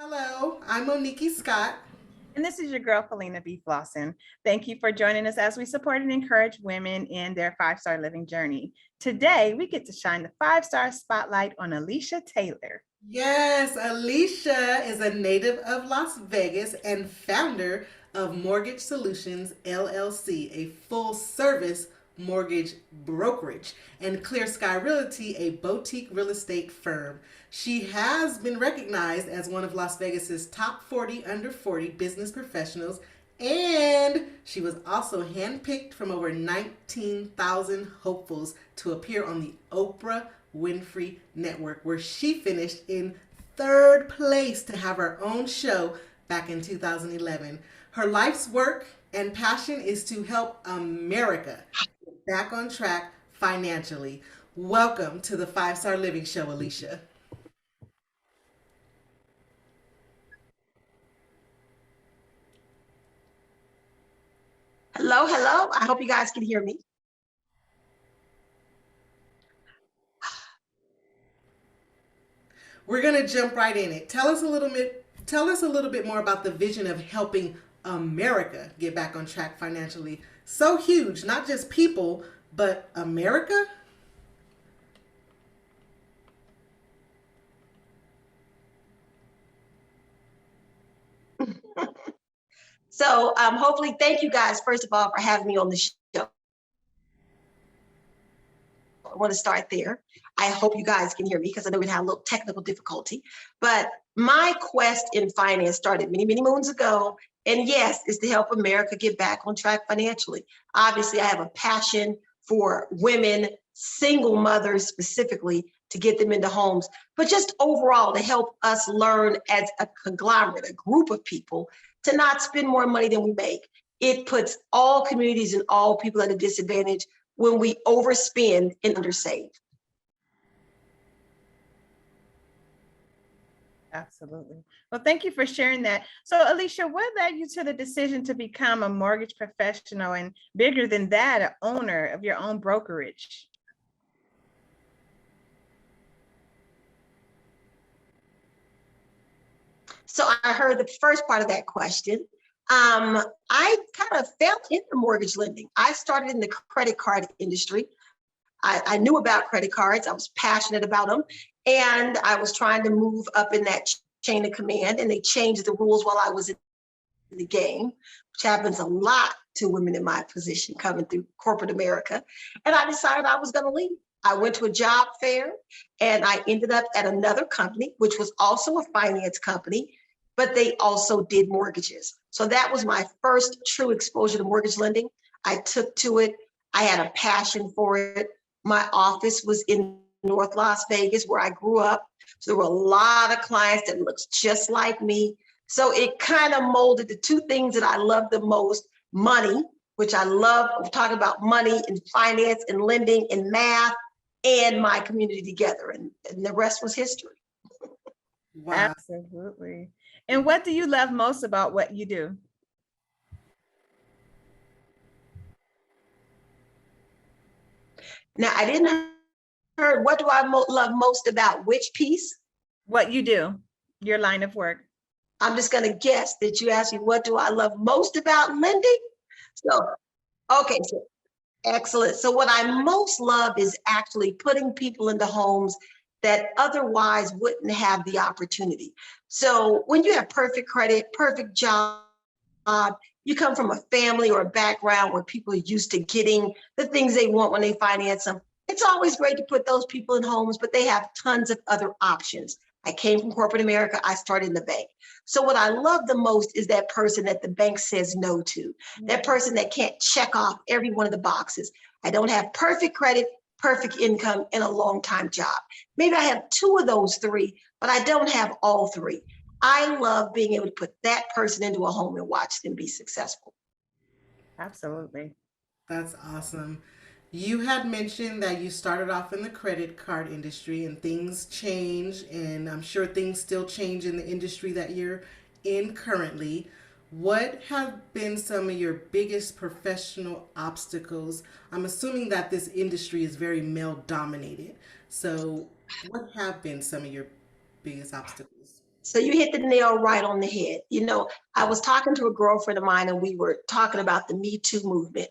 Hello, I'm Monickie Scott. And this is your girl, Felina B. Flossin. Thank you for joining us as we support and encourage women in their five-star living journey. Today, we get to shine the five-star spotlight on Alicia Taylor. Yes, Alicia is a native of Las Vegas and founder of Mortgage Solutions LLC, a full service mortgage brokerage, and Clear Sky Realty, a boutique real estate firm. She has been recognized as one of Las Vegas's top 40 under 40 business professionals, and she was also handpicked from over 19,000 hopefuls to appear on the Oprah Winfrey Network, where she finished in third place to have her own show back in 2011. Her life's work and passion is to help America get back on track financially. Welcome to the Five Star Living Show, Alicia. Hello, hello. I hope you guys can hear me. We're gonna jump right in it. Tell us a little bit more about the vision of helping America get back on track financially. So huge, not just people, but America. So hopefully, thank you guys, first of all, for having me on the show. I want to start there. I hope you guys can hear me because I know we had a little technical difficulty. But my quest in finance started many, many moons ago. And yes, is to help America get back on track financially. Obviously, I have a passion for women, single mothers specifically, to get them into homes, but just overall to help us learn as a conglomerate, a group of people, to not spend more money than we make. It puts all communities and all people at a disadvantage when we overspend and undersave. Absolutely. Well, thank you for sharing that. So, Alicia, what led you to the decision to become a mortgage professional and bigger than that, an owner of your own brokerage? So I heard the first part of that question. I kind of fell into mortgage lending. I started in the credit card industry. I knew about credit cards. I was passionate about them. And I was trying to move up in that chain of command, and they changed the rules while I was in the game, which happens a lot to women in my position coming through corporate America. And I decided I was going to leave. I went to a job fair and I ended up at another company, which was also a finance company, but they also did mortgages. So that was my first true exposure to mortgage lending. I took to it. I had a passion for it. My office was in North Las Vegas, where I grew up. So there were a lot of clients that looked just like me. So it kind of molded the two things that I love the most: money, which I love talking about money and finance and lending and math, and my community together. And the rest was history. Wow. Absolutely. And what do you love most about what you do? Now, I didn't heard what do I love most about which piece? What you do, your line of work. I'm just going to guess that you asked me what do I love most about lending? So, okay, so excellent. So what I most love is actually putting people into homes that otherwise wouldn't have the opportunity. So when you have perfect credit, perfect job, you come from a family or a background where people are used to getting the things they want when they finance them. It's always great to put those people in homes, but they have tons of other options. I came from corporate America. I started in the bank. So what I love the most is that person that the bank says no to, that person that can't check off every one of the boxes. I don't have perfect credit, perfect income, and a long time job. Maybe I have two of those three, but I don't have all three. I love being able to put that person into a home and watch them be successful. Absolutely. That's awesome. You had mentioned that you started off in the credit card industry and things change, and I'm sure things still change in the industry that you're in currently. What have been some of your biggest professional obstacles? I'm assuming that this industry is very male dominated. So, what have been some of your biggest obstacles? So you hit the nail right on the head. You know, I was talking to a girlfriend of mine and we were talking about the Me Too movement.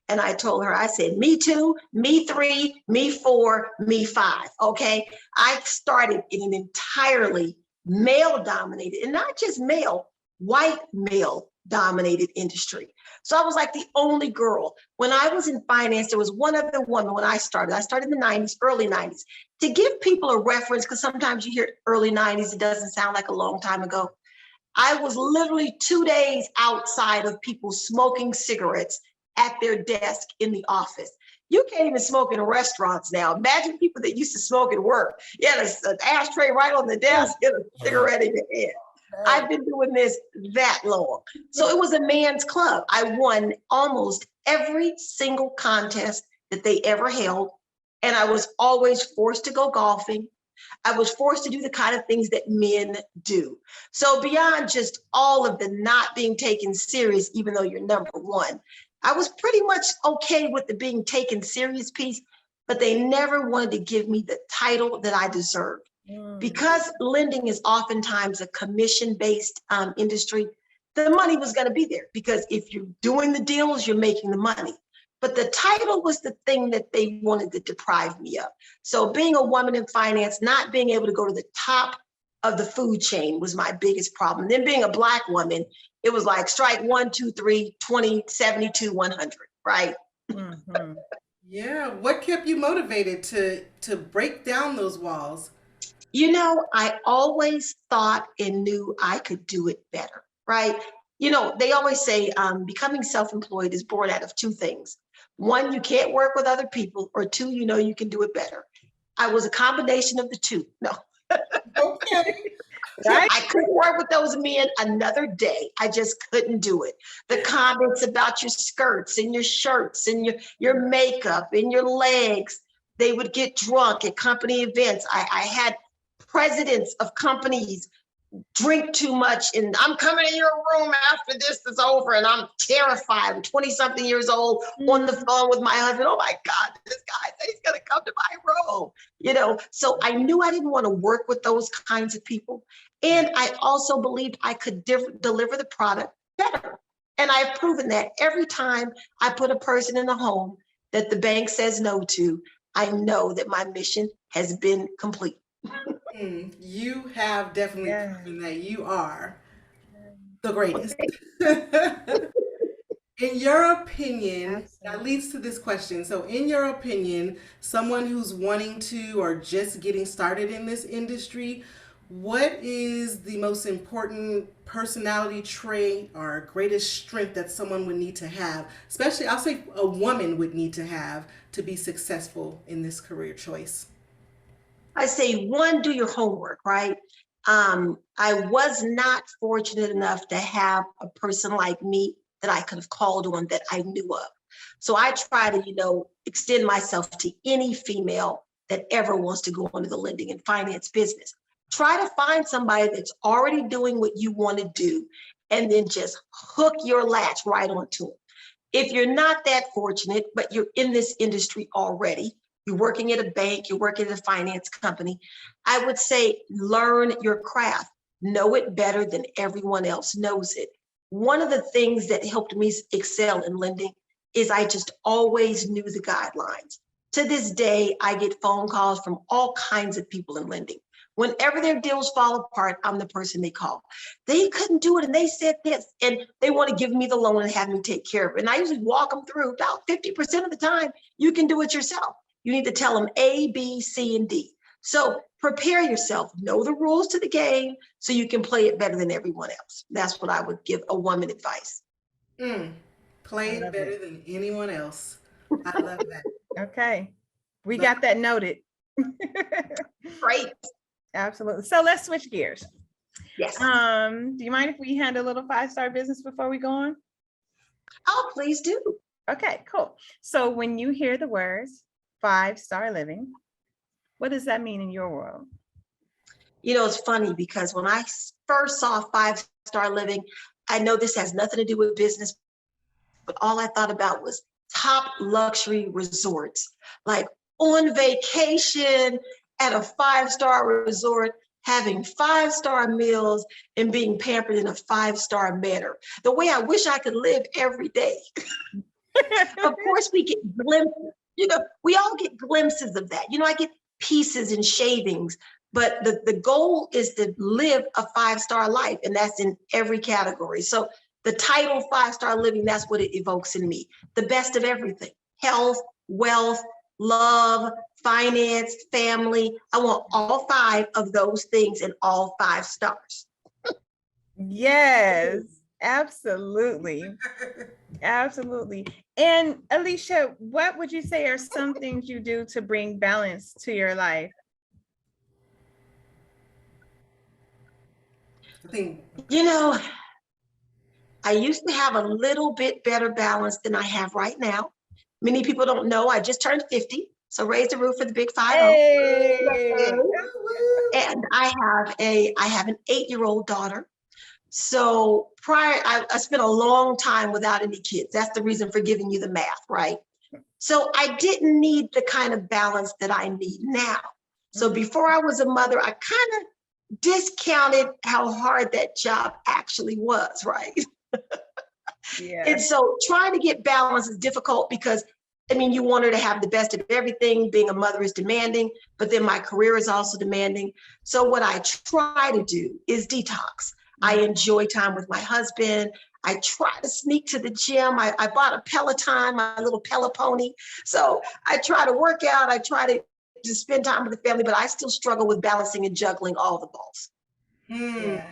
And I told her, I said, me too, me three, me four, me five. Okay. I started in an entirely male dominated, and not just male, white male dominated industry. So I was like the only girl. When I was in finance, there was one other woman when I started. I started in the 90s, early 90s. To give people a reference, because sometimes you hear early 90s, it doesn't sound like a long time ago. I was literally 2 days outside of people smoking cigarettes at their desk in the office. You can't even smoke in restaurants now. Imagine people that used to smoke at work. You had an ashtray right on the desk and a cigarette in your hand. I've been doing this that long. So it was a man's club. I won almost every single contest that they ever held. And I was always forced to go golfing. I was forced to do the kind of things that men do. So beyond just all of the not being taken serious, even though you're number one, I was pretty much okay with the being taken serious piece, but they never wanted to give me the title that I deserved. Because lending is oftentimes a commission-based industry, the money was going to be there because if you're doing the deals, you're making the money. But the title was the thing that they wanted to deprive me of. So being a woman in finance, not being able to go to the top of the food chain was my biggest problem. And then being a Black woman, it was like strike 1, 2, 3, 20, 72, 100, right? Mm-hmm. Yeah. What kept you motivated to break down those walls? You know, I always thought and knew I could do it better, right? You know, they always say becoming self-employed is born out of two things. One, you can't work with other people, or two, you know you can do it better. I was a combination of the two. No. Okay. Right? I couldn't work with those men another day. I just couldn't do it. The comments about your skirts and your shirts and your makeup and your legs, they would get drunk at company events. I had presidents of companies drink too much and I'm coming in your room after this is over, and I'm terrified. I'm 20-something years old on the phone with my husband. Oh my God, this guy says he's gonna come to my room. You know, so I knew I didn't want to work with those kinds of people. And I also believed I could deliver the product better. And I've proven that every time I put a person in a home that the bank says no to, I know that my mission has been complete. You have definitely Yeah. proven that you are the greatest. In your opinion, that Absolutely. leads to this question. So, in your opinion, someone who's wanting to or just getting started in this industry, what is the most important personality trait or greatest strength that someone would need to have, especially I'll say a woman would need to have to be successful in this career choice? I say, one, do your homework, right? I was not fortunate enough to have a person like me that I could have called on that I knew of. So I try to, you know, extend myself to any female that ever wants to go into the lending and finance business. Try to find somebody that's already doing what you want to do and then just hook your latch right onto them. If you're not that fortunate, but you're in this industry already, you're working at a bank, you're working at a finance company, I would say learn your craft, know it better than everyone else knows it. One of the things that helped me excel in lending is I just always knew the guidelines. To this day, I get phone calls from all kinds of people in lending. Whenever their deals fall apart, I'm the person they call. They couldn't do it and they said this, and they want to give me the loan and have me take care of it. And I usually walk them through about 50% of the time, you can do it yourself. You need to tell them A, B, C, and D. So prepare yourself, know the rules to the game so you can play it better than everyone else. That's what I would give a woman advice. Play I it love better it. than anyone else. I love that. Okay. We But got that noted. Great. Absolutely. So let's switch gears. Yes. Do you mind if we handle a little five-star business before we go on? Oh, please do. Okay, cool. So when you hear the words five-star living, what does that mean in your world? You know, it's funny because when I first saw 5-star living, I know this has nothing to do with business, but all I thought about was top luxury resorts, like on vacation at a 5-star resort, having 5-star meals, and being pampered in a 5-star manner. The way I wish I could live every day. Of course, we get glimpses. We all get glimpses of that. I get pieces and shavings, but the goal is to live a 5-star life, and that's in every category. So the title 5-star living, that's what it evokes in me. The best of everything: health, wealth, love, finance, family. I want all 5 of those things in all 5 stars. Yes, absolutely. Absolutely. And Alicia, what would you say are some things you do to bring balance to your life? I think, I used to have a little bit better balance than I have right now. Many people don't know I just turned 50, so raise the roof for the big 50. Hey. And I have an 8-year-old daughter. So I spent a long time without any kids. That's the reason for giving you the math, right? So I didn't need the kind of balance that I need now. So before I was a mother, I kind of discounted how hard that job actually was, right? Yeah. And so trying to get balance is difficult because, you want her to have the best of everything. Being a mother is demanding, but then my career is also demanding. So what I try to do is detox. I enjoy time with my husband. I try to sneak to the gym. I bought a Peloton, my little Pelopony. So I try to work out. I try to spend time with the family, but I still struggle with balancing and juggling all the balls. Yeah.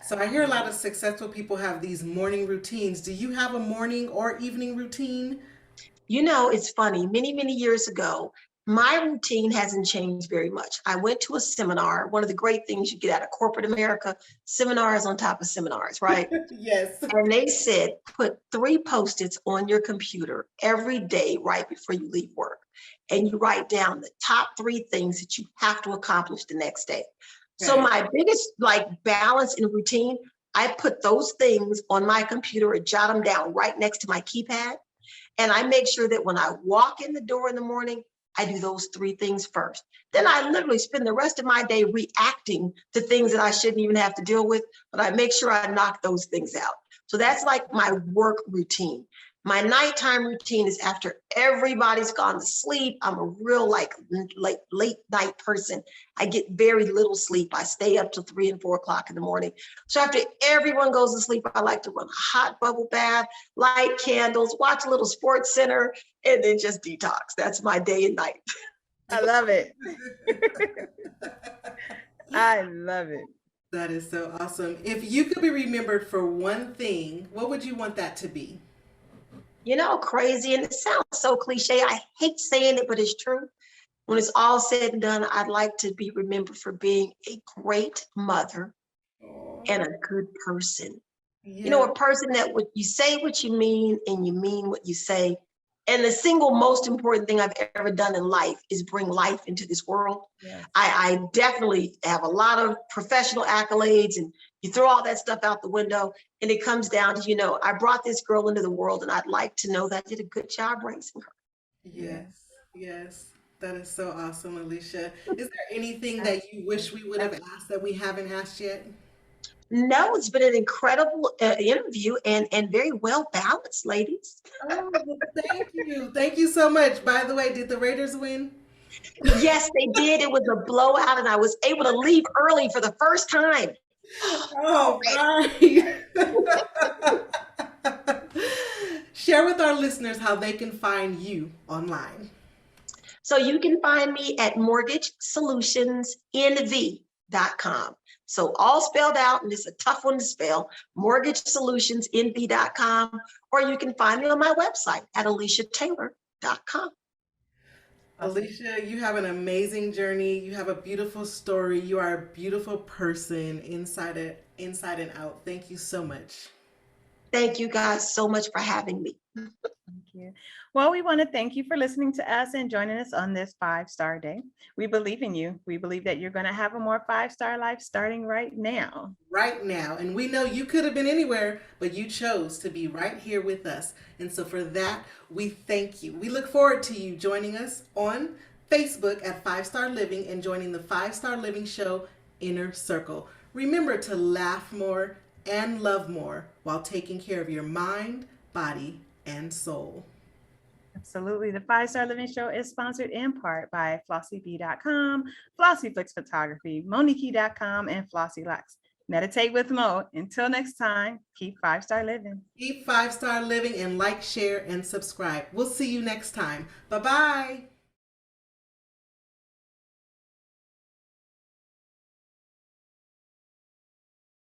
So I hear a lot of successful people have these morning routines. Do you have a morning or evening routine? It's funny. Many, many years ago, my routine hasn't changed very much. I went to a seminar. One of the great things you get out of corporate America, seminars on top of seminars, right? Yes. And they said, put 3 Post-its on your computer every day right before you leave work. And you write down the top 3 things that you have to accomplish the next day. So my biggest balance and routine, I put those things on my computer and jot them down right next to my keypad. And I make sure that when I walk in the door in the morning, I do those 3 things first. Then I literally spend the rest of my day reacting to things that I shouldn't even have to deal with, but I make sure I knock those things out. So that's like my work routine. My nighttime routine is after everybody's gone to sleep. I'm a real late night person. I get very little sleep. I stay up till 3 and 4 o'clock in the morning. So after everyone goes to sleep, I like to run a hot bubble bath, light candles, watch a little Sports Center, and then just detox. That's my day and night. I love it. I love it. That is so awesome. If you could be remembered for one thing, what would you want that to be? Crazy, and it sounds so cliche. I hate saying it, but it's true. When it's all said and done, I'd like to be remembered for being a great mother and a good person. Yeah. A person that you say what you mean and you mean what you say. And the single most important thing I've ever done in life is bring life into this world. Yes. I definitely have a lot of professional accolades, and you throw all that stuff out the window, and it comes down to, I brought this girl into the world, and I'd like to know that I did a good job raising her. Yes. That is so awesome, Alicia. Is there anything that you wish we would have asked that we haven't asked yet? No, it's been an incredible interview and very well balanced, ladies. Oh, well, thank you. Thank you so much. By the way, did the Raiders win? Yes, they did. It was a blowout, and I was able to leave early for the first time. Oh, right. Share with our listeners how they can find you online. So you can find me at mortgagesolutionsnv.com. So all spelled out, and it's a tough one to spell, mortgagesolutionsnv.com, or you can find me on my website at aliciataylor.com. Alicia, you have an amazing journey. You have a beautiful story. You are a beautiful person inside and out. Thank you so much. Thank you guys so much for having me. Thank you. Well, we want to thank you for listening to us and joining us on this 5-star day. We believe in you. We believe that you're going to have a more 5-star life starting right now. Right now. And we know you could have been anywhere, but you chose to be right here with us. And so for that, we thank you. We look forward to you joining us on Facebook at 5-Star Living and joining the 5-Star Living Show inner circle. Remember to laugh more and love more while taking care of your mind, body, and soul. Absolutely. The 5-Star Living Show is sponsored in part by FlossieB.com, FlossieFlix Photography, Monickie.com, and Flossie Lux. Meditate with Mo. Until next time, keep 5-star living. Keep 5-star living and like, share, and subscribe. We'll see you next time. Bye-bye.